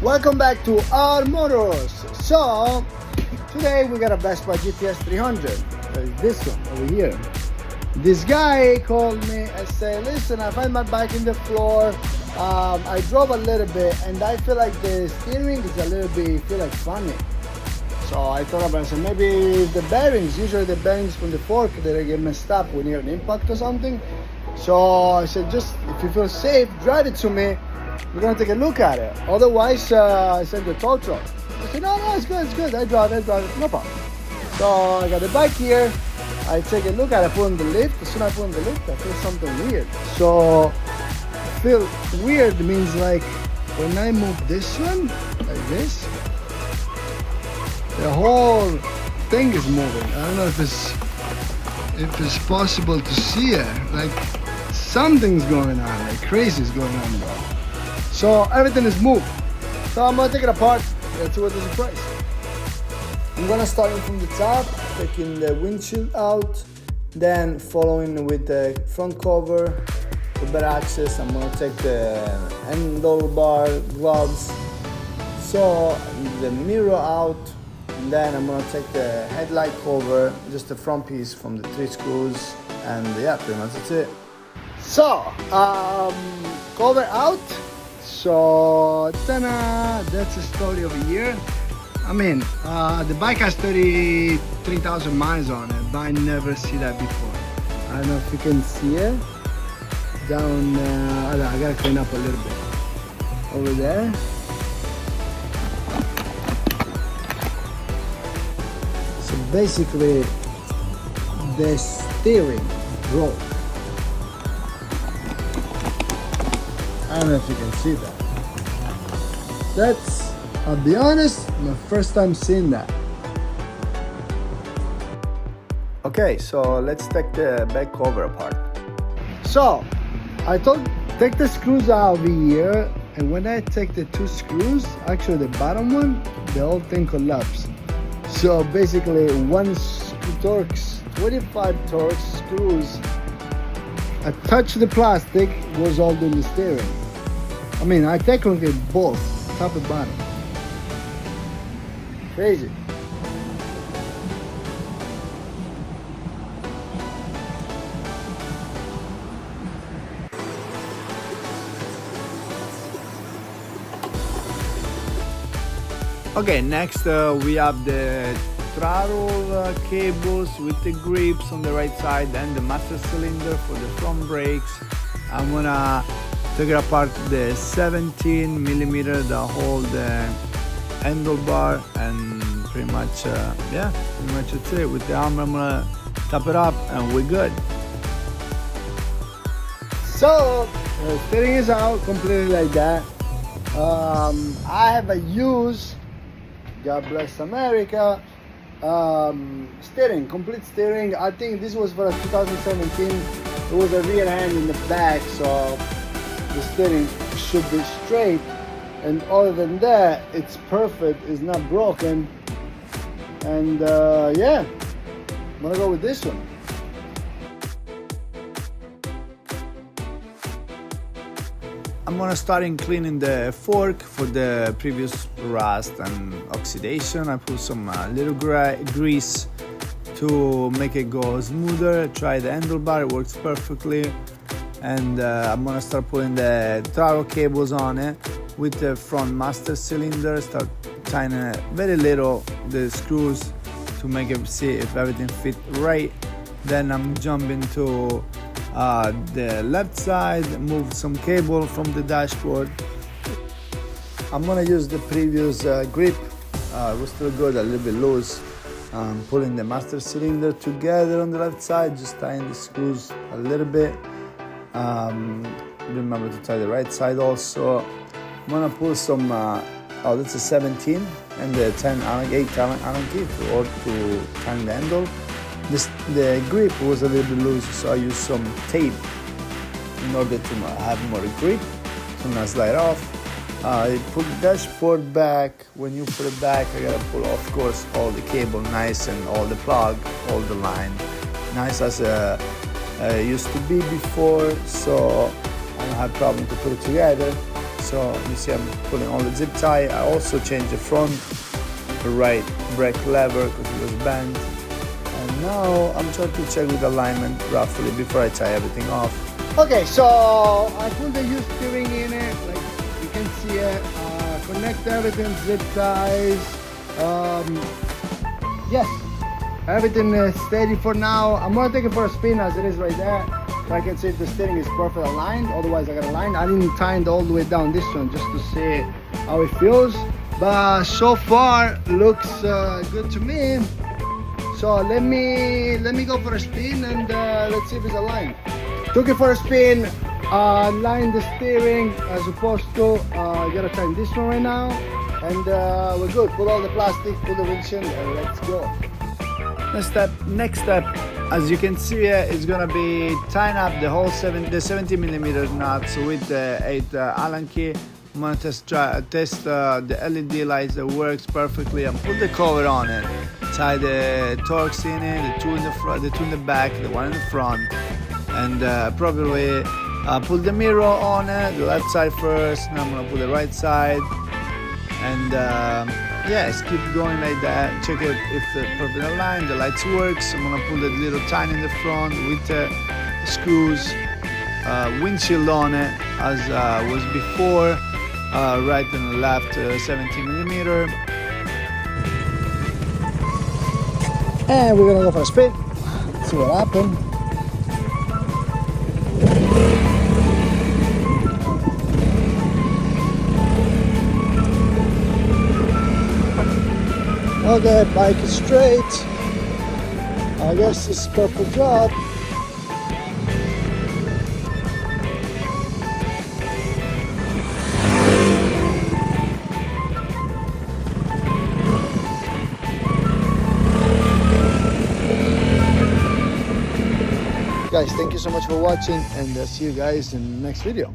Welcome back to Rmotors. So today we got a Vespa GTS 300. This one over here. This guy called me and said, listen, I find my bike in the floor. I drove a little bit and I feel like the steering is a little bit funny. So I thought about it, so maybe the bearings, usually the bearings from the fork, they get messed up when you have an impact or something. So I said, just if you feel safe, drive it to me. We're gonna take a look at it. Otherwise, I send the tow truck. I said, no, it's good. I drive it, no problem. So I got the bike here. I take a look at it, I put on the lift. As soon as I put on the lift, I feel something weird. So feel weird means like when I move this one, like this, the whole thing is moving. I don't know if it's possible to see it. Like something's going on, like crazy is going on, bro. So everything is moved. So I'm gonna take it apart. Let's see what is the price. I'm gonna start from the top, taking the windshield out, then following with the front cover for better access. I'm gonna take the handlebar gloves, so the mirror out. And then I'm gonna take the headlight cover, just the front piece from the 3 screws, and yeah, pretty much that's it. So, cover out. So, ta-da! That's the story of a year. I mean, the bike has 33,000 miles on it, but I never see that before. I don't know if you can see it. Down, I gotta clean up a little bit. Over there. Basically, the steering broke. I don't know if you can see that. That's, I'll be honest, my first time seeing that. Okay, so let's take the back cover apart. So, I thought take the screws out over here, and when I take the 2 screws, actually the bottom one, the whole thing collapsed. So basically, 25 Torx screws, I touch the plastic, goes all in the steering. I mean, I technically both, top and bottom. Crazy. Okay, next we have the throttle cables with the grips on the right side and the master cylinder for the front brakes. I'm gonna take it apart, the 17 millimeter that hold the handlebar, and pretty much that's it. With the armor, I'm gonna top it up and we're good. So the steering is out completely like that. I have a used, God bless America, steering, complete steering. I think this was for a 2017. It was a rear hand in the back, so the steering should be straight. And other than that, it's perfect, it's not broken. And yeah, I'm gonna go with this one. I'm gonna start in cleaning the fork for the previous rust and oxidation. I put some little grease to make it go smoother. Try the handlebar, it works perfectly. And I'm gonna start putting the throttle cables on it with the front master cylinder. Start tightening it very little, the screws, to make it see if everything fit right. Then I'm jumping to the left side, move some cable from the dashboard. I'm gonna use the previous grip, it was still good, a little bit loose. Pulling the master cylinder together on the left side, just tying the screws a little bit. Remember to tie the right side also. I'm gonna pull some, that's a 17 and the 8 Allen key to tighten the handle. The grip was a little bit loose, so I used some tape in order to have more grip. So now slide off. I put the dashboard back. When you put it back, I gotta pull, of course, all the cable nice and all the plug, all the line, nice as used to be before. So I don't have problem to put it together. So you see I'm pulling on the zip tie. I also changed the front right brake lever because it was bent. And now I'm trying to check with alignment roughly before I tie everything off. Okay, so I put the U steering in it, like you can see it. Connect everything, zip ties. Yes, everything is steady for now. I'm gonna take it for a spin as it is right there, so I can see if the steering is perfect aligned. Otherwise I got aligned. I didn't tie it all the way down this one just to see how it feels, but so far looks good to me. So let me go for a spin and let's see if it's aligned. Took it for a spin, line the steering as opposed to, gotta time this one right now, and we're good. Put all the plastic, put the windshield, and let's go. Next step, as you can see here, is gonna be tying up the whole 70mm nuts with the 8 Allen key. I'm gonna test the LED lights that works perfectly and put the cover on it. Tie the Torx in it, the two in the front, the two in the back, the one in the front, and probably put the mirror on it, the left side first. Now I'm gonna put the right side, and yes, keep going like that. Check it if the perfect aligned, the lights works. I'm gonna put the little tine in the front with the screws, windshield on it as was before, right and left 70mm. And we're gonna go for a spin, see what happens. Okay, bike is straight. I guess this is a perfect job. Guys, thank you so much for watching, and see you guys in the next video.